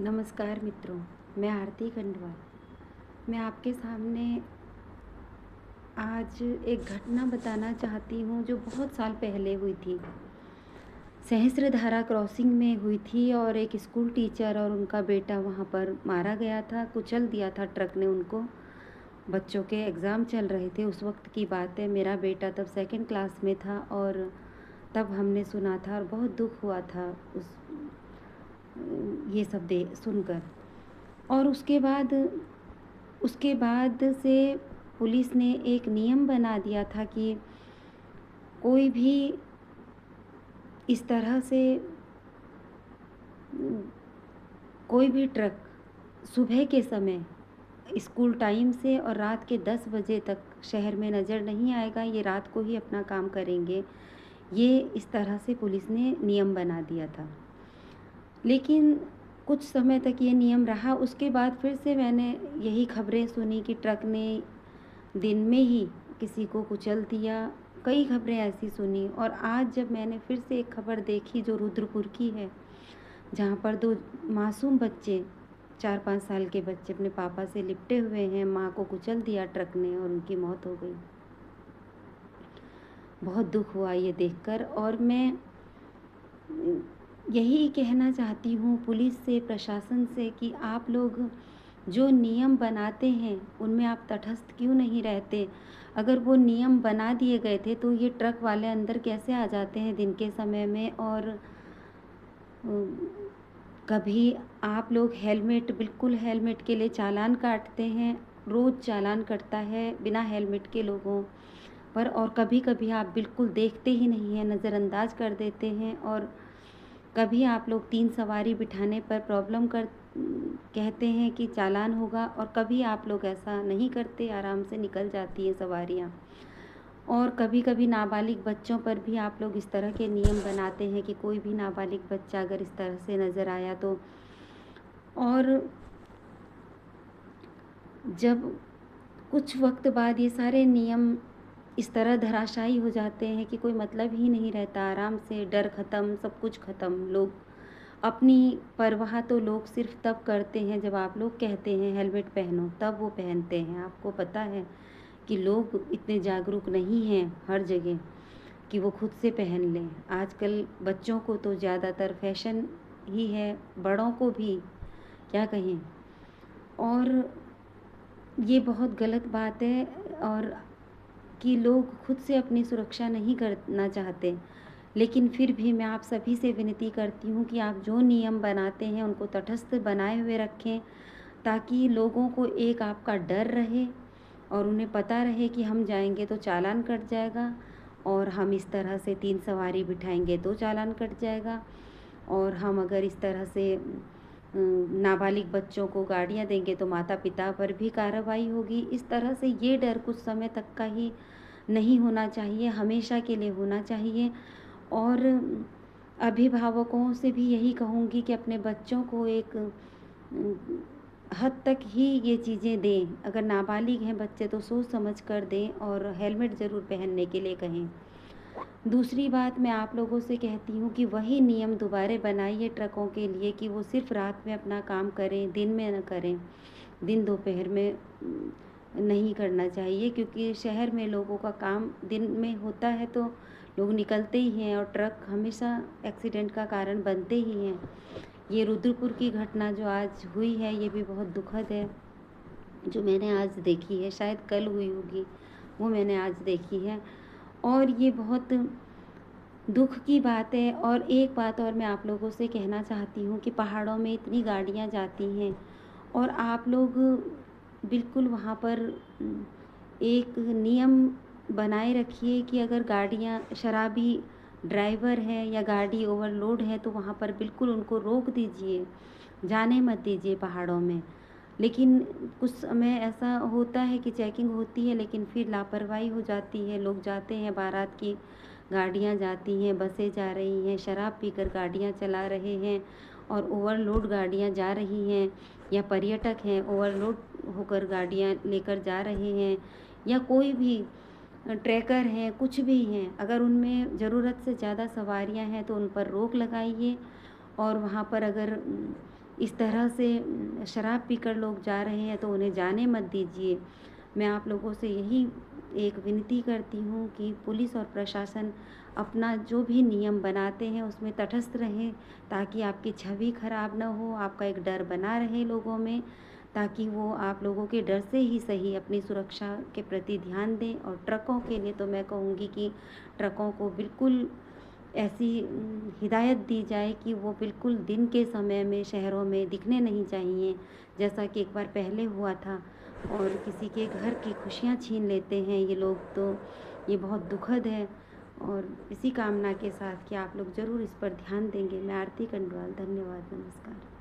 नमस्कार मित्रों, मैं आरती खंडवा। मैं आपके सामने आज एक घटना बताना चाहती हूँ जो बहुत साल पहले हुई थी। सहस्त्रधारा क्रॉसिंग में हुई थी और एक स्कूल टीचर और उनका बेटा वहाँ पर मारा गया था, कुचल दिया था ट्रक ने उनको। बच्चों के एग्ज़ाम चल रहे थे, उस वक्त की बात है। मेरा बेटा तब सेकंड क्लास में था और तब हमने सुना था और बहुत दुख हुआ था ये सब दे सुनकर। और उसके बाद से पुलिस ने एक नियम बना दिया था कि कोई भी इस तरह से कोई भी ट्रक सुबह के समय स्कूल टाइम से और रात के 10 बजे तक शहर में नज़र नहीं आएगा, ये रात को ही अपना काम करेंगे। ये इस तरह से पुलिस ने नियम बना दिया था। लेकिन कुछ समय तक ये नियम रहा, उसके बाद फिर से मैंने यही खबरें सुनी कि ट्रक ने दिन में ही किसी को कुचल दिया। कई खबरें ऐसी सुनी और आज जब मैंने फिर से एक खबर देखी जो रुद्रपुर की है, जहाँ पर 2 मासूम बच्चे 4-5 साल के बच्चे अपने पापा से लिपटे हुए हैं, माँ को कुचल दिया ट्रक ने और उनकी मौत हो गई। बहुत दुख हुआ ये देखकर और मैं यही कहना चाहती हूँ पुलिस से, प्रशासन से कि आप लोग जो नियम बनाते हैं उनमें आप तटस्थ क्यों नहीं रहते? अगर वो नियम बना दिए गए थे तो ये ट्रक वाले अंदर कैसे आ जाते हैं दिन के समय में? और कभी आप लोग बिल्कुल हेलमेट के लिए चालान काटते हैं, रोज़ चालान कटता है बिना हेलमेट के लोगों पर, और कभी-कभी आप बिल्कुल देखते ही नहीं हैं, नज़रअंदाज कर देते हैं। और कभी आप लोग 3 सवारी बिठाने पर कहते हैं कि चालान होगा और कभी आप लोग ऐसा नहीं करते, आराम से निकल जाती हैं सवारियाँ। और कभी-कभी नाबालिग बच्चों पर भी आप लोग इस तरह के नियम बनाते हैं कि कोई भी नाबालिग बच्चा अगर इस तरह से नज़र आया तो। और जब कुछ वक्त बाद ये सारे नियम इस तरह धराशायी हो जाते हैं कि कोई मतलब ही नहीं रहता, आराम से डर ख़त्म, सब कुछ ख़त्म। लोग अपनी परवाह तो लोग सिर्फ़ तब करते हैं जब आप लोग कहते हैं हेलमेट पहनो, तब वो पहनते हैं। आपको पता है कि लोग इतने जागरूक नहीं हैं हर जगह कि वो खुद से पहन लें। आजकल बच्चों को तो ज़्यादातर फ़ैशन ही है, बड़ों को भी क्या कहें। और ये बहुत गलत बात है और कि लोग खुद से अपनी सुरक्षा नहीं करना चाहते। लेकिन फिर भी मैं आप सभी से विनती करती हूँ कि आप जो नियम बनाते हैं उनको तटस्थ बनाए हुए रखें, ताकि लोगों को एक आपका डर रहे और उन्हें पता रहे कि हम जाएँगे तो चालान कट जाएगा और हम इस तरह से 3 सवारी बिठाएँगे तो चालान कट जाएगा। और हम अगर इस तरह से नाबालिग बच्चों को गाड़ियाँ देंगे तो माता-पिता पर भी कार्रवाई होगी। इस तरह से ये डर कुछ समय तक का ही नहीं होना चाहिए, हमेशा के लिए होना चाहिए। और अभिभावकों से भी यही कहूँगी कि अपने बच्चों को एक हद तक ही ये चीज़ें दें। अगर नाबालिग हैं बच्चे तो सोच समझ कर दें और हेलमेट ज़रूर पहनने के लिए कहें। दूसरी बात मैं आप लोगों से कहती हूँ कि वही नियम दोबारा बनाइए ट्रकों के लिए कि वो सिर्फ़ रात में अपना काम करें, दिन में ना करें। दिन दोपहर में नहीं करना चाहिए, क्योंकि शहर में लोगों का काम दिन में होता है तो लोग निकलते ही हैं और ट्रक हमेशा एक्सीडेंट का कारण बनते ही हैं। ये रुद्रपुर की घटना जो आज हुई है ये भी बहुत दुखद है, जो मैंने आज देखी है, शायद कल हुई होगी, वो मैंने आज देखी है। और ये बहुत दुःख की बात है। और एक बात और मैं आप लोगों से कहना चाहती हूँ कि पहाड़ों में इतनी गाड़ियाँ जाती हैं और आप लोग बिल्कुल वहाँ पर एक नियम बनाए रखिए कि अगर गाड़ियाँ शराबी ड्राइवर है या गाड़ी ओवरलोड है तो वहाँ पर बिल्कुल उनको रोक दीजिए, जाने मत दीजिए पहाड़ों में। लेकिन कुछ समय ऐसा होता है कि चेकिंग होती है लेकिन फिर लापरवाही हो जाती है, लोग जाते हैं, बारात की गाड़ियाँ जाती हैं, बसें जा रही हैं, शराब पीकर गाड़ियाँ चला रहे हैं और ओवरलोड गाड़ियाँ जा रही हैं, या पर्यटक हैं ओवरलोड होकर गाड़ियाँ लेकर जा रहे हैं, या कोई भी ट्रैकर हैं, कुछ भी हैं, अगर उनमें ज़रूरत से ज़्यादा सवारियाँ हैं तो उन पर रोक लगाइए। और वहाँ पर अगर इस तरह से शराब पीकर लोग जा रहे हैं तो उन्हें जाने मत दीजिए। मैं आप लोगों से यही एक विनती करती हूँ कि पुलिस और प्रशासन अपना जो भी नियम बनाते हैं उसमें तटस्थ रहें, ताकि आपकी छवि खराब ना हो, आपका एक डर बना रहे लोगों में, ताकि वो आप लोगों के डर से ही सही अपनी सुरक्षा के प्रति ध्यान दें। और ट्रकों के लिए तो मैं कहूँगी कि ट्रकों को बिल्कुल ऐसी हिदायत दी जाए कि वो बिल्कुल दिन के समय में शहरों में दिखने नहीं चाहिए, जैसा कि एक बार पहले हुआ था और किसी के घर की खुशियाँ छीन लेते हैं ये लोग, तो ये बहुत दुखद है। और इसी कामना के साथ कि आप लोग ज़रूर इस पर ध्यान देंगे। मैं आरती कंडवाल, धन्यवाद, नमस्कार।